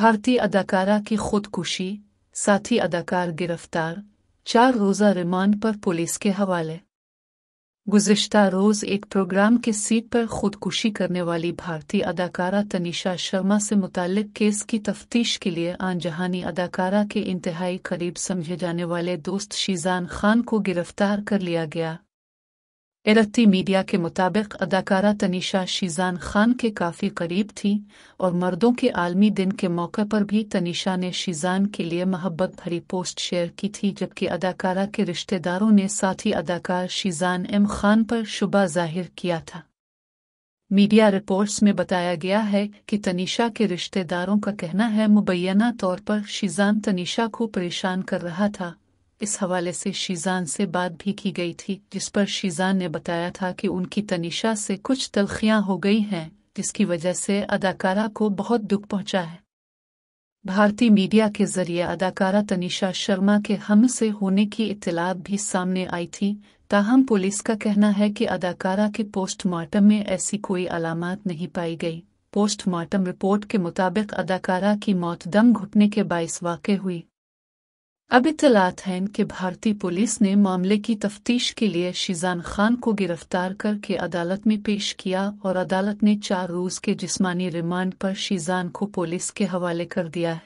भारतीय अदाकारा की खुदकुशी, साथी अदाकार गिरफ्तार, 4 रोज़ा रिमांड पर पुलिस के हवाले। गुज़िश्ता रोज़ एक प्रोग्राम के सीट पर खुदकुशी करने वाली भारतीय अदाकारा तनीषा शर्मा से मुताल्लिक केस की तफ्तीश के लिए आनजहानी अदाकारा के इंतहाई करीब समझे जाने वाले दोस्त शीज़ान खान को गिरफ्तार कर लिया गया। इरती मीडिया के मुताबिक अदाकारा तनीषा शीज़ान खान के काफ़ी करीब थी और मर्दों के आलमी दिन के मौके पर भी तनीषा ने शीज़ान के लिए मोहब्बत भरी पोस्ट शेयर की थी, जबकि अदाकारा के रिश्तेदारों ने साथी अदाकार शीज़ान एम खान पर शुबा जाहिर किया था। मीडिया रिपोर्ट्स में बताया गया है कि तनीषा के रिश्तेदारों का कहना है मुबैना तौर पर शीज़ान तनीषा को परेशान कर रहा था। इस हवाले से शीज़ान से बात भी की गई थी, जिस पर शीज़ान ने बताया था कि उनकी तनीषा से कुछ तलखियां हो गई हैं, जिसकी वजह से अदाकारा को बहुत दुख पहुंचा है। भारतीय मीडिया के जरिए अदाकारा तनीषा शर्मा के हमसे होने की इत्तलात भी सामने आई थी, ताहम पुलिस का कहना है कि अदाकारा के पोस्टमार्टम में ऐसी कोई अलामात नहीं पाई गई। पोस्टमार्टम रिपोर्ट के मुताबिक अदाकारा की मौत दम घुटने के बाइस वाक़े हुई। अब इत्तलात हैं कि भारतीय पुलिस ने मामले की तफ्तीश के लिए शीज़ान खान को गिरफ्तार करके अदालत में पेश किया और अदालत ने 4 रोज़ के जिस्मानी रिमांड पर शीज़ान को पुलिस के हवाले कर दिया है।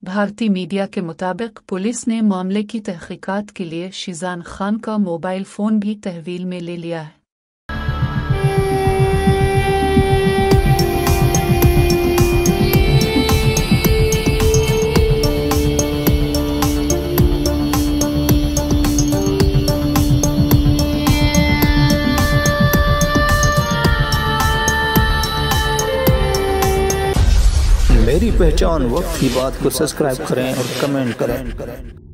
भारतीय मीडिया के मुताबिक पुलिस ने मामले की तहकीकात के लिए शीज़ान खान का मोबाइल फ़ोन भी तहवील में ले लिया है। मेरी पहचान वक्त की बात को सब्सक्राइब करें और कमेंट करें।